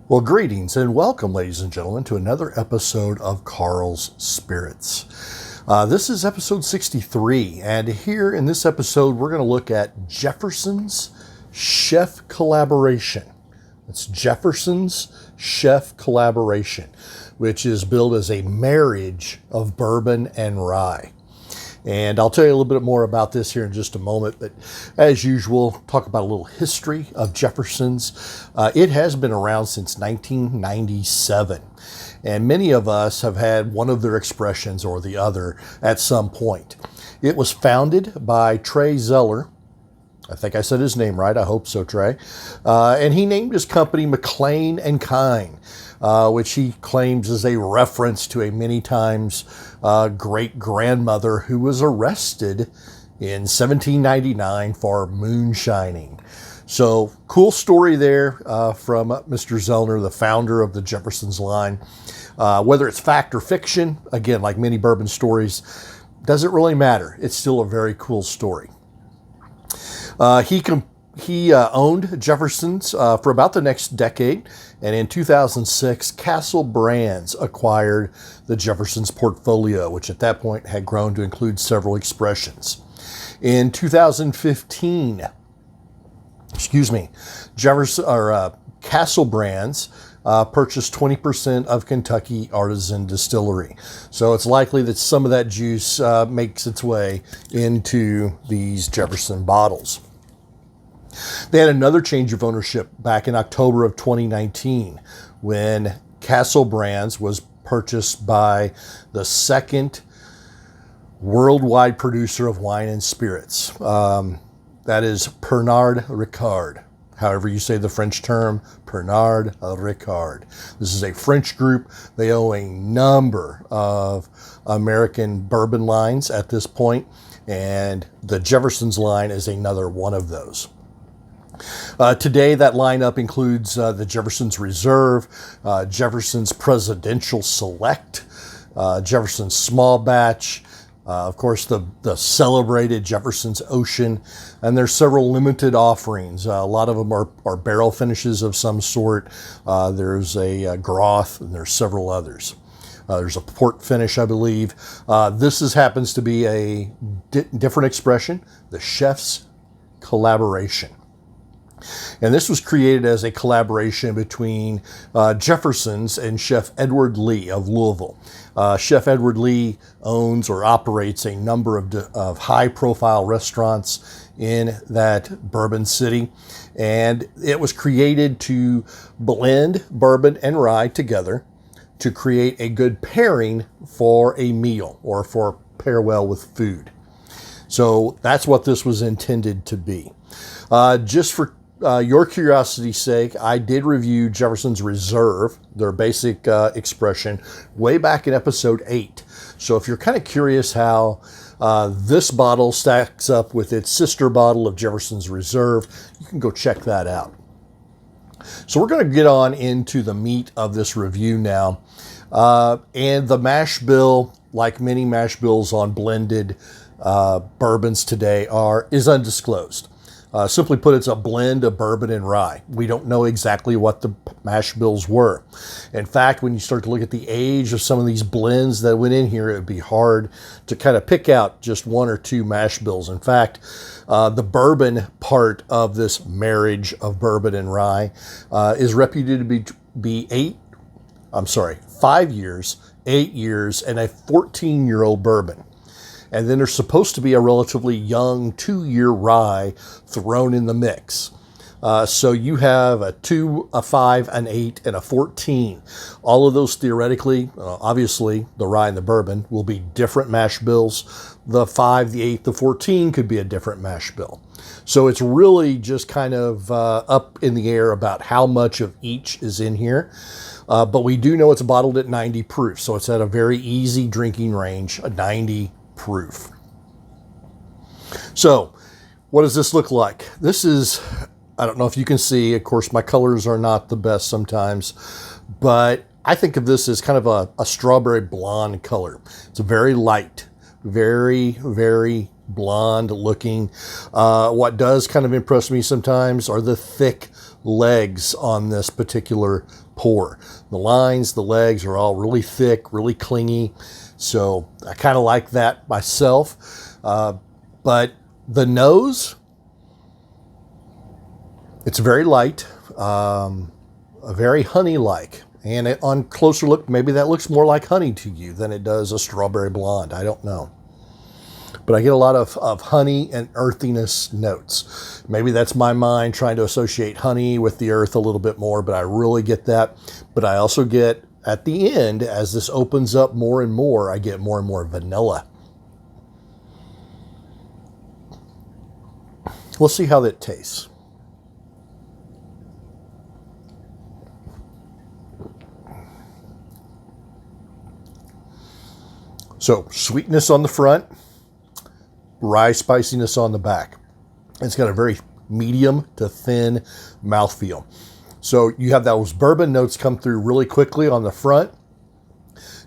Well, greetings and welcome, ladies and gentlemen, to another episode of Karl's Spirits. This is episode 63, and here in this episode, we're going to look at Jefferson's Chef Collaboration. It's Jefferson's Chef Collaboration, which is billed as a marriage of bourbon and rye. And I'll tell you a little bit more about this here in just a moment. But as usual, talk about a little history of Jefferson's. It has been around since 1997. And many of us have had one of their expressions or the other at some point. It was founded by Trey Zeller. I think I said his name right. I hope so, Trey. And he named his company McLean and Kine, which he claims is a reference to a many times great-grandmother who was arrested in 1799 for moonshining. So, cool story there from Mr. Zellner, the founder of the Jefferson's line. Whether it's fact or fiction, again, like many bourbon stories, doesn't really matter. It's still a very cool story. He owned Jefferson's for about the next decade, and in 2006, Castle Brands acquired the Jefferson's portfolio, which at that point had grown to include several expressions. In 2015, Castle Brands purchased 20% of Kentucky Artisan Distillery. So it's likely that some of that juice makes its way into these Jefferson bottles. They had another change of ownership back in October of 2019 when Castle Brands was purchased by the second worldwide producer of wine and spirits. That is Pernod Ricard. However you say the French term, Pernod Ricard. This is a French group. They own a number of American bourbon lines at this point, and the Jefferson's line is another one of those. Today, that lineup includes the Jefferson's Reserve, Jefferson's Presidential Select, Jefferson's Small Batch, of course, the celebrated Jefferson's Ocean, and there's several limited offerings. A lot of them are barrel finishes of some sort. There's a Groth, and there's several others. There's a port finish, I believe. This happens to be a different expression, the Chef's Collaboration. And this was created as a collaboration between Jefferson's and Chef Edward Lee of Louisville. Chef Edward Lee owns or operates a number of high-profile restaurants in that bourbon city. And it was created to blend bourbon and rye together to create a good pairing for a meal or for pair well with food. So that's what this was intended to be. Just for your curiosity's sake, I did review Jefferson's Reserve, their basic expression, way back in episode 8. So if you're kind of curious how this bottle stacks up with its sister bottle of Jefferson's Reserve, you can go check that out. So we're going to get on into the meat of this review now. And the mash bill, like many mash bills on blended bourbons today, is undisclosed. Simply put, it's a blend of bourbon and rye. We don't know exactly what the mash bills were. In fact, when you start to look at the age of some of these blends that went in here, it would be hard to kind of pick out just one or two mash bills. In fact, the bourbon part of this marriage of bourbon and rye is reputed to be 5 years, 8 years, and a 14-year-old bourbon. And then there's supposed to be a relatively young 2-year rye thrown in the mix. So you have a 2, a 5, an 8, and a 14. All of those theoretically, obviously, the rye and the bourbon will be different mash bills. The 5, the 8, the 14 could be a different mash bill. So it's really just kind of up in the air about how much of each is in here. But we do know it's bottled at 90 proof. So it's at a very easy drinking range, a 90 proof. So what does this look like? This is, I don't know if you can see, of course my colors are not the best sometimes, but I think of this as kind of a strawberry blonde color. It's very light, very, very blonde looking. What does kind of impress me sometimes are the thick legs on this particular pour. The lines, the legs are all really thick, really clingy. So I kind of like that myself. But the nose, it's very light, very honey-like. And on closer look, maybe that looks more like honey to you than it does a strawberry blonde. I don't know. But I get a lot of honey and earthiness notes. Maybe that's my mind trying to associate honey with the earth a little bit more, but I really get that. But I also get, at the end, as this opens up more and more, I get more and more vanilla. We'll see how that tastes. So, sweetness on the front, rye spiciness on the back. It's got a very medium to thin mouthfeel. So you have those bourbon notes come through really quickly on the front.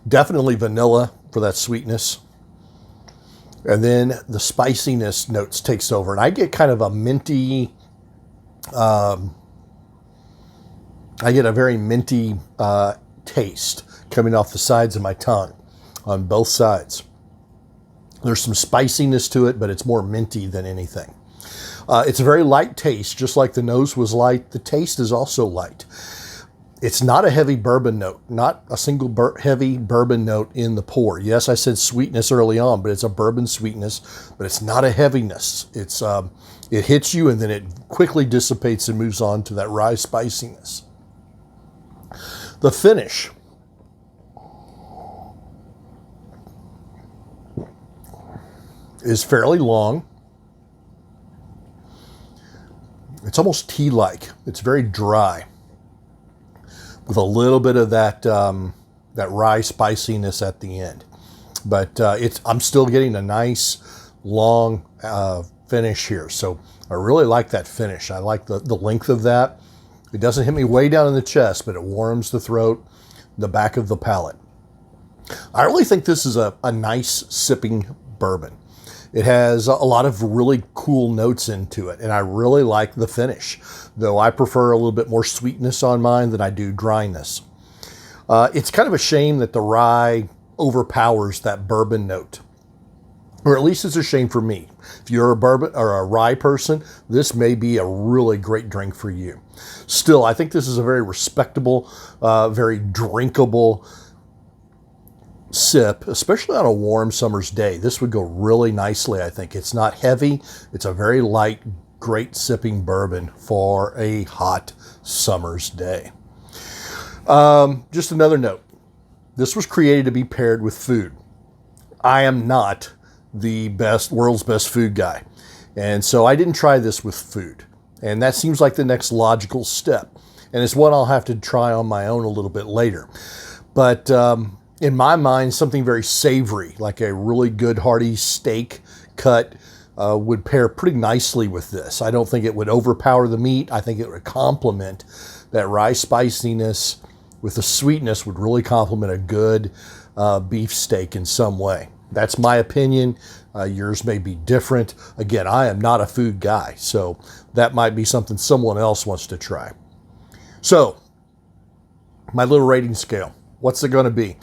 Definitely vanilla for that sweetness. And then the spiciness notes takes over. And I get kind of a minty, I get a very minty taste coming off the sides of my tongue on both sides. There's some spiciness to it, but it's more minty than anything. It's a very light taste, just like the nose was light. The taste is also light. It's not a heavy bourbon note, not a single heavy bourbon note in the pour. Yes, I said sweetness early on, but it's a bourbon sweetness, but it's not a heaviness. It's it hits you and then it quickly dissipates and moves on to that rye spiciness. The finish. Is fairly long. It's almost tea-like. It's very dry, with a little bit of that that rye spiciness at the end. But I'm still getting a nice long finish here. So I really like that finish. I like the length of that. It doesn't hit me way down in the chest, but it warms the throat, the back of the palate. I really think this is a nice sipping bourbon. It has a lot of really cool notes into it, and I really like the finish, though I prefer a little bit more sweetness on mine than I do dryness. It's kind of a shame that the rye overpowers that bourbon note, or at least it's a shame for me. If you're a bourbon or a rye person, this may be a really great drink for you. Still, I think this is a very respectable, very drinkable sip, especially on a warm summer's day. This would go really nicely, I think. It's not heavy. It's a very light, great sipping bourbon for a hot summer's day. Just another note. This was created to be paired with food. I am not the world's best food guy. And so I didn't try this with food. And that seems like the next logical step. And it's one I'll have to try on my own a little bit later. But in my mind, something very savory, like a really good hearty steak cut, would pair pretty nicely with this. I don't think it would overpower the meat. I think it would complement that rye spiciness with the sweetness, would really complement a good beef steak in some way. That's my opinion. Yours may be different. Again, I am not a food guy, so that might be something someone else wants to try. So, my little rating scale. What's it going to be?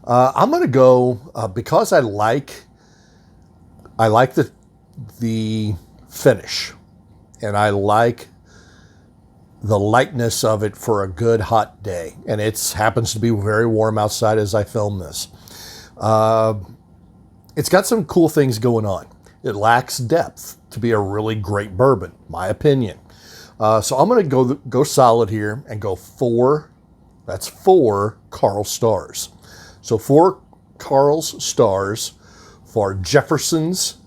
I'm going to go, because I like the finish, and I like the lightness of it for a good hot day. And it happens to be very warm outside as I film this. It's got some cool things going on. It lacks depth to be a really great bourbon, my opinion. So I'm going to go solid here and go 4. That's 4 Karl stars. So 4 Karl's stars for Jefferson's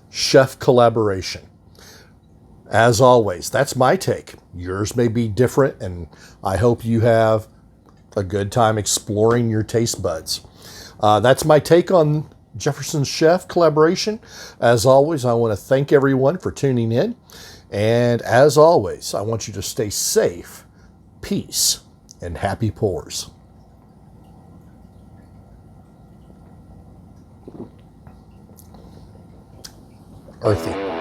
chef collaboration. As always, that's my take. Yours may be different, and I hope you have a good time exploring your taste buds. That's my take on Jefferson's chef collaboration. As always, I want to thank everyone for tuning in. And as always, I want you to stay safe, peace, and happy pours. Earthy.